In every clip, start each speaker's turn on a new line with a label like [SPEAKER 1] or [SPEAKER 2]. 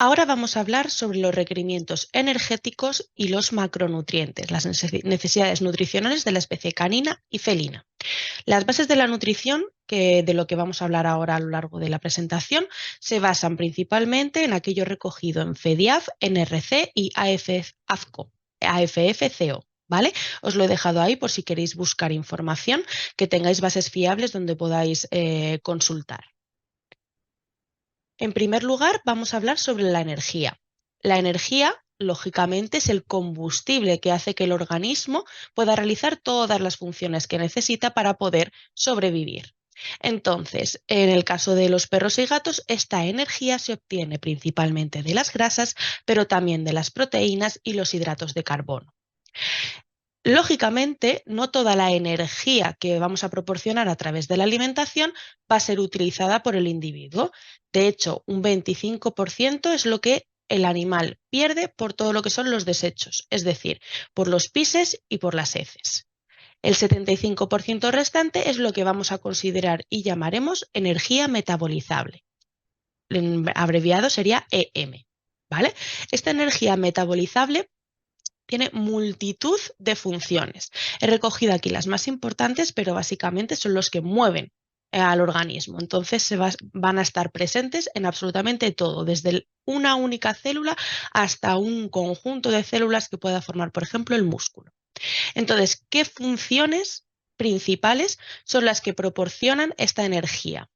[SPEAKER 1] Ahora vamos a hablar sobre los requerimientos energéticos y los macronutrientes, las necesidades nutricionales de la especie canina y felina. Las bases de la nutrición, que de lo que vamos a hablar ahora a lo largo de la presentación, se basan principalmente en aquello recogido en FEDIAF, NRC y AFFCO. ¿Vale? Os lo he dejado ahí por si queréis buscar información, que tengáis bases fiables donde podáis consultar. En primer lugar, vamos a hablar sobre la energía. La energía, lógicamente, es el combustible que hace que el organismo pueda realizar todas las funciones que necesita para poder sobrevivir. Entonces, en el caso de los perros y gatos, esta energía se obtiene principalmente de las grasas, pero también de las proteínas y los hidratos de carbono. Lógicamente, no toda la energía que vamos a proporcionar a través de la alimentación va a ser utilizada por el individuo. De hecho, un 25% es lo que el animal pierde por todo lo que son los desechos, es decir, por los pises y por las heces. El 75% restante es lo que vamos a considerar y llamaremos energía metabolizable. Abreviado sería EM. ¿Vale? Esta energía metabolizable tiene multitud de funciones. He recogido aquí las más importantes, pero básicamente son los que mueven al organismo. Entonces van a estar presentes en absolutamente todo, desde una única célula hasta un conjunto de células que pueda formar, por ejemplo, el músculo. Entonces, ¿qué funciones principales son las que proporcionan esta energía?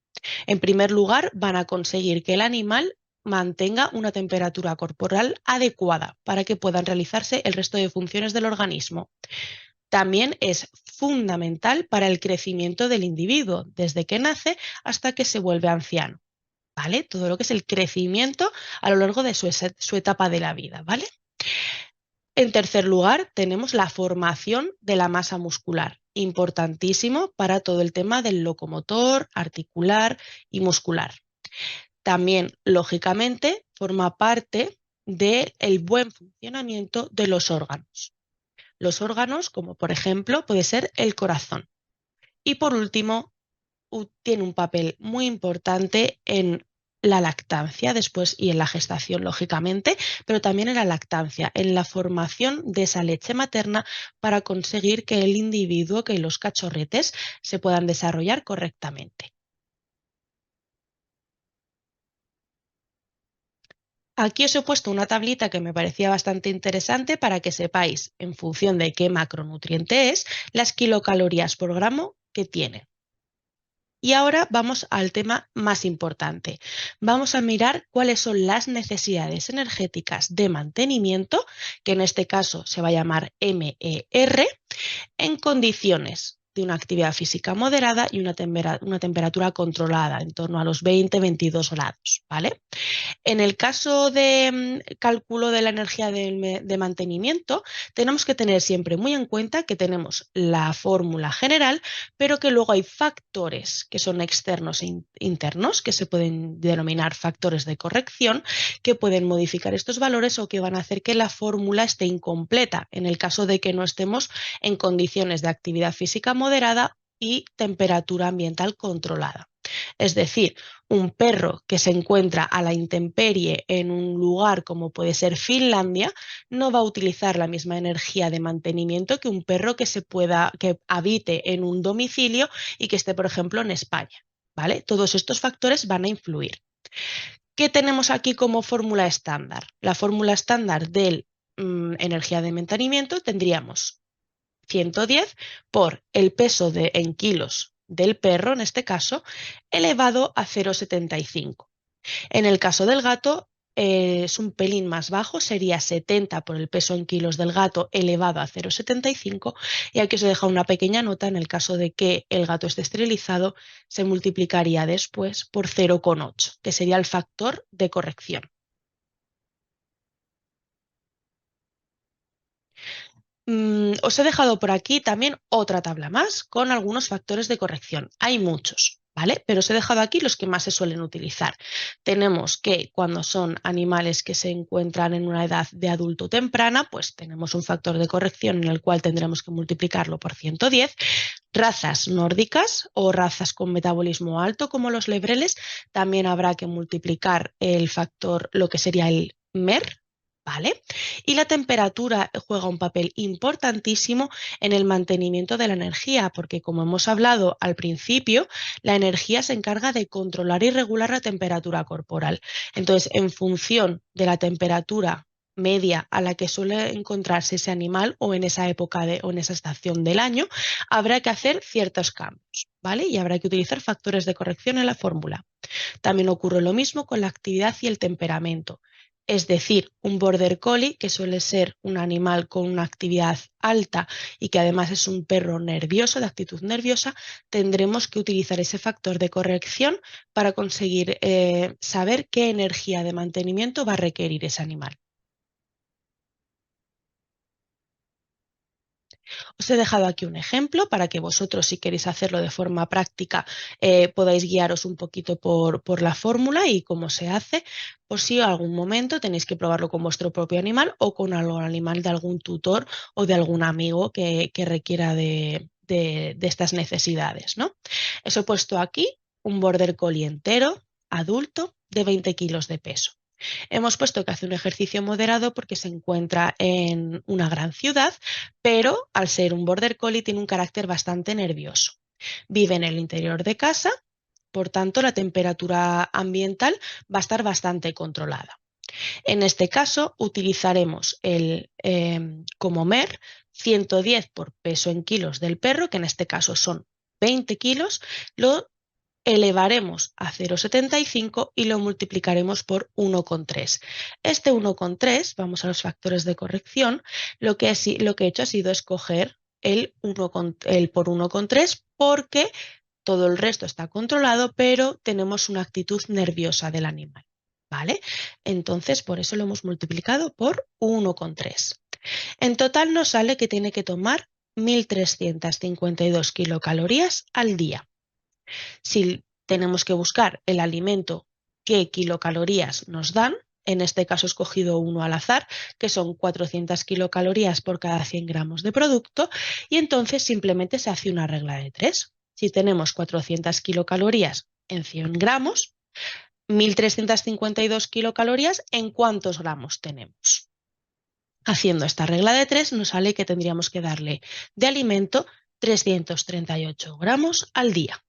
[SPEAKER 1] En primer lugar, van a conseguir que el animal mantenga una temperatura corporal adecuada para que puedan realizarse el resto de funciones del organismo. También es fundamental para el crecimiento del individuo, desde que nace hasta que se vuelve anciano. ¿Vale? Todo lo que es el crecimiento a lo largo de su etapa de la vida, ¿vale? En tercer lugar, tenemos la formación de la masa muscular, importantísimo para todo el tema del locomotor, articular y muscular. También, lógicamente, forma parte del buen funcionamiento de los órganos. Los órganos, como por ejemplo, puede ser el corazón. Y por último, tiene un papel muy importante en la lactancia después y en la gestación, lógicamente, pero también en la lactancia, en la formación de esa leche materna para conseguir que el individuo, que los cachorretes se puedan desarrollar correctamente. Aquí os he puesto una tablita que me parecía bastante interesante para que sepáis, en función de qué macronutriente es, las kilocalorías por gramo que tiene. Y ahora vamos al tema más importante. Vamos a mirar cuáles son las necesidades energéticas de mantenimiento, que en este caso se va a llamar MER, en condiciones de una actividad física moderada y una temperatura controlada, en torno a los 20-22 grados, ¿vale? En el caso de cálculo de la energía de mantenimiento, tenemos que tener siempre muy en cuenta que tenemos la fórmula general, pero que luego hay factores que son externos e internos, que se pueden denominar factores de corrección, que pueden modificar estos valores o que van a hacer que la fórmula esté incompleta en el caso de que no estemos en condiciones de actividad física moderada y temperatura ambiental controlada. Es decir, un perro que se encuentra a la intemperie en un lugar como puede ser Finlandia no va a utilizar la misma energía de mantenimiento que un perro que habite en un domicilio y que esté, por ejemplo, en España. ¿Vale? Todos estos factores van a influir. ¿Qué tenemos aquí como fórmula estándar? La fórmula estándar de energía de mantenimiento tendríamos 110 por el peso en kilos del perro, en este caso, elevado a 0,75. En el caso del gato es un pelín más bajo, sería 70 por el peso en kilos del gato elevado a 0,75 y aquí os he dejado una pequeña nota en el caso de que el gato esté esterilizado, se multiplicaría después por 0,8, que sería el factor de corrección. Os he dejado por aquí también otra tabla más con algunos factores de corrección. Hay muchos. ¿vale? Pero os he dejado aquí los que más se suelen utilizar. Tenemos que cuando son animales que se encuentran en una edad de adulto temprana, pues tenemos un factor de corrección en el cual tendremos que multiplicarlo por 110. Razas nórdicas o razas con metabolismo alto como los lebreles, también habrá que multiplicar el factor, lo que sería el MER, ¿vale? Y la temperatura juega un papel importantísimo en el mantenimiento de la energía, porque como hemos hablado al principio, la energía se encarga de controlar y regular la temperatura corporal. Entonces, en función de la temperatura media a la que suele encontrarse ese animal o en esa época o en esa estación del año, habrá que hacer ciertos cambios, ¿vale? Y habrá que utilizar factores de corrección en la fórmula. También ocurre lo mismo con la actividad y el temperamento. Es decir, un border collie, que suele ser un animal con una actividad alta y que además es un perro nervioso, de actitud nerviosa, tendremos que utilizar ese factor de corrección para conseguir saber qué energía de mantenimiento va a requerir ese animal. Os he dejado aquí un ejemplo para que vosotros, si queréis hacerlo de forma práctica, podáis guiaros un poquito por la fórmula y cómo se hace, por si en algún momento tenéis que probarlo con vuestro propio animal o con algún animal de algún tutor o de algún amigo que requiera de estas necesidades, ¿no? Os he puesto aquí un border collie entero, adulto, de 20 kilos de peso. Hemos puesto que hace un ejercicio moderado porque se encuentra en una gran ciudad, pero al ser un border collie tiene un carácter bastante nervioso. Vive en el interior de casa, por tanto la temperatura ambiental va a estar bastante controlada. En este caso utilizaremos como MER 110 por peso en kilos del perro, que en este caso son 20 kilos, lo elevaremos a 0,75 y lo multiplicaremos por 1,3. Este 1,3, vamos a los factores de corrección, lo que he hecho ha sido escoger el por 1,3 porque todo el resto está controlado, pero tenemos una actitud nerviosa del animal, ¿vale? Entonces, por eso lo hemos multiplicado por 1,3. En total nos sale que tiene que tomar 1.352 kilocalorías al día. Si tenemos que buscar el alimento, qué kilocalorías nos dan, en este caso he escogido uno al azar, que son 400 kilocalorías por cada 100 gramos de producto, y entonces simplemente se hace una regla de 3. Si tenemos 400 kilocalorías en 100 gramos, 1.352 kilocalorías, ¿en cuántos gramos tenemos? Haciendo esta regla de 3 nos sale que tendríamos que darle de alimento 338 gramos al día.